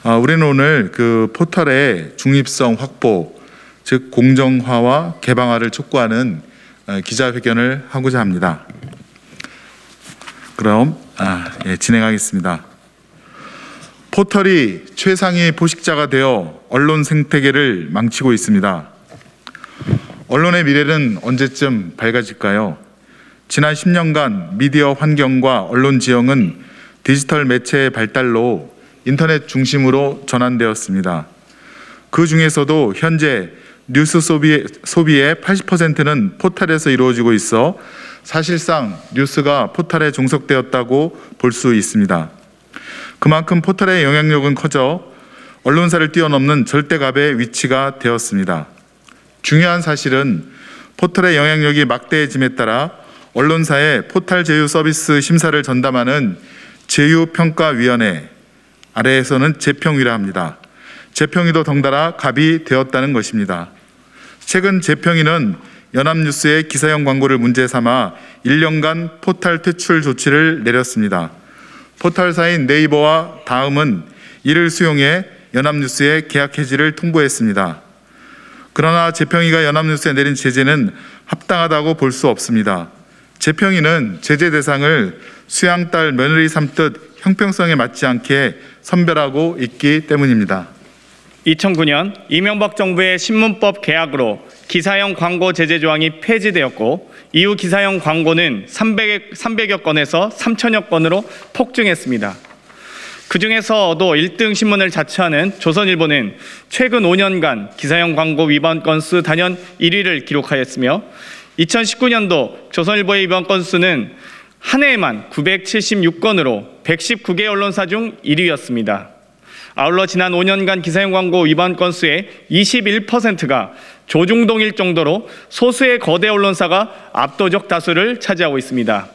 우리는 오늘 그 포털의 중립성 확보, 즉 공정화와 개방화를 촉구하는 기자회견을 하고자 합니다. 그럼 진행하겠습니다. 포털이 최상위 포식자가 되어 언론 생태계를 망치고 있습니다. 언론의 미래는 언제쯤 밝아질까요? 지난 10년간 미디어 환경과 언론 지형은 디지털 매체의 발달로 인터넷 중심으로 전환되었습니다. 그 중에서도 현재 뉴스 소비의 80%는 포털에서 이루어지고 있어 사실상 뉴스가 포털에 종속되었다고 볼 수 있습니다. 그만큼 포털의 영향력은 커져 언론사를 뛰어넘는 절대갑의 위치가 되었습니다. 중요한 사실은 포털의 영향력이 막대해짐에 따라 언론사의 포털 제휴 서비스 심사를 전담하는 제휴평가위원회, 아래에서는 재평위라 합니다. 재평위도 덩달아 갑이 되었다는 것입니다. 최근 재평위는 연합뉴스의 기사형 광고를 문제 삼아 1년간 포털 퇴출 조치를 내렸습니다. 포털사인 네이버와 다음은 이를 수용해 연합뉴스의 계약 해지를 통보했습니다. 그러나 재평위가 연합뉴스에 내린 제재는 합당하다고 볼 수 없습니다. 재평위는 제재 대상을 수양딸 며느리 삼듯 형평성에 맞지 않게 선별하고 있기 때문입니다. 2009년 이명박 정부의 신문법 개혁으로 기사형 광고 제재 조항이 폐지되었고 이후 기사형 광고는 300여 건에서 3천여 건으로 폭증했습니다. 그중에서도 1등 신문을 자처하는 조선일보는 최근 5년간 기사형 광고 위반 건수 단연 1위를 기록하였으며 2019년도 조선일보의 위반 건수는 한 해에만 976건으로 119개 언론사 중 1위였습니다. 아울러 지난 5년간 기사형 광고 위반 건수의 21%가 조중동일 정도로 소수의 거대 언론사가 압도적 다수를 차지하고 있습니다.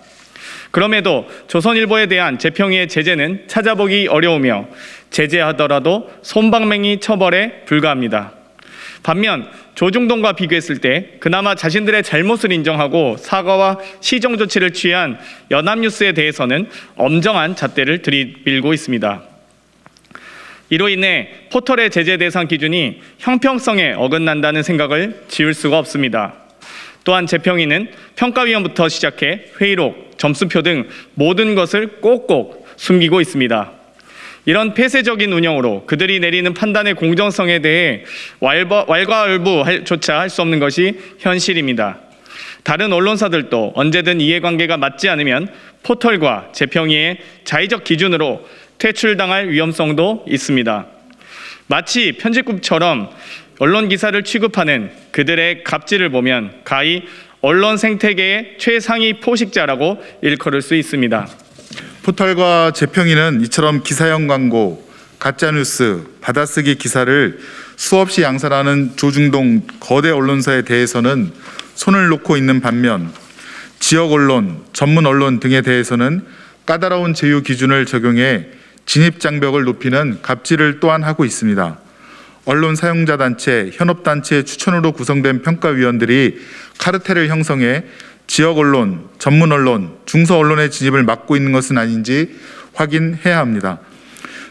그럼에도 조선일보에 대한 재평위의 제재는 찾아보기 어려우며 제재하더라도 솜방맹이 처벌에 불과합니다. 반면 조중동과 비교했을 때 그나마 자신들의 잘못을 인정하고 사과와 시정 조치를 취한 연합뉴스에 대해서는 엄정한 잣대를 들이밀고 있습니다. 이로 인해 포털의 제재 대상 기준이 형평성에 어긋난다는 생각을 지울 수가 없습니다. 또한 재평위는 평가위원부터 시작해 회의록, 점수표 등 모든 것을 꼭꼭 숨기고 있습니다. 이런 폐쇄적인 운영으로 그들이 내리는 판단의 공정성에 대해 왈가왈부조차 할 수 없는 것이 현실입니다. 다른 언론사들도 언제든 이해관계가 맞지 않으면 포털과 재평위의 자의적 기준으로 퇴출당할 위험성도 있습니다. 마치 편집국처럼 언론 기사를 취급하는 그들의 갑질을 보면 가히 언론 생태계의 최상위 포식자라고 일컬을 수 있습니다. 포털과 재평위는 이처럼 기사형 광고, 가짜뉴스, 받아쓰기 기사를 수없이 양산하는 조중동 거대 언론사에 대해서는 손을 놓고 있는 반면 지역 언론, 전문 언론 등에 대해서는 까다로운 제휴 기준을 적용해 진입장벽을 높이는 갑질을 또한 하고 있습니다. 언론 사용자 단체, 현업단체의 추천으로 구성된 평가위원들이 카르텔을 형성해 지역 언론, 전문 언론, 중소 언론의 진입을 막고 있는 것은 아닌지 확인해야 합니다.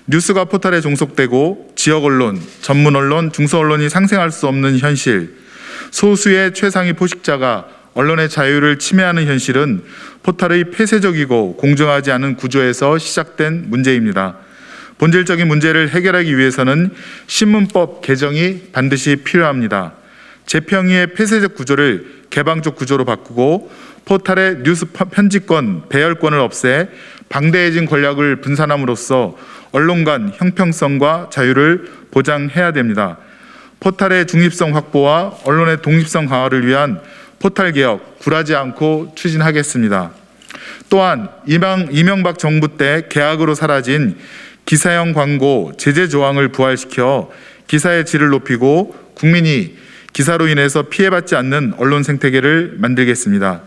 뉴스가 포털에 종속되고 지역 언론, 전문 언론, 중소 언론이 상생할 수 없는 현실, 소수의 최상위 포식자가 언론의 자유를 침해하는 현실은 포털의 폐쇄적이고 공정하지 않은 구조에서 시작된 문제입니다. 본질적인 문제를 해결하기 위해서는 신문법 개정이 반드시 필요합니다. 재평위의 폐쇄적 구조를 개방적 구조로 바꾸고 포털의 뉴스 편집권, 배열권을 없애 방대해진 권력을 분산함으로써 언론 간 형평성과 자유를 보장해야 됩니다. 포털의 중립성 확보와 언론의 독립성 강화를 위한 포털 개혁 굴하지 않고 추진하겠습니다. 또한 이명박 정부 때 계약으로 사라진 기사형 광고 제재 조항을 부활시켜 기사의 질을 높이고 국민이 기사로 인해서 피해받지 않는 언론 생태계를 만들겠습니다.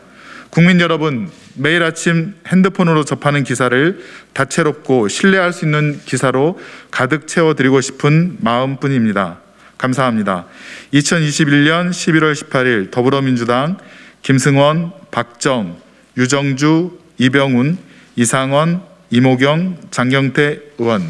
국민 여러분, 매일 아침 핸드폰으로 접하는 기사를 다채롭고 신뢰할 수 있는 기사로 가득 채워드리고 싶은 마음뿐입니다. 감사합니다. 2021년 11월 18일 더불어민주당 김승원, 박정, 유정주, 이병훈, 이상원, 이모경, 장경태 의원.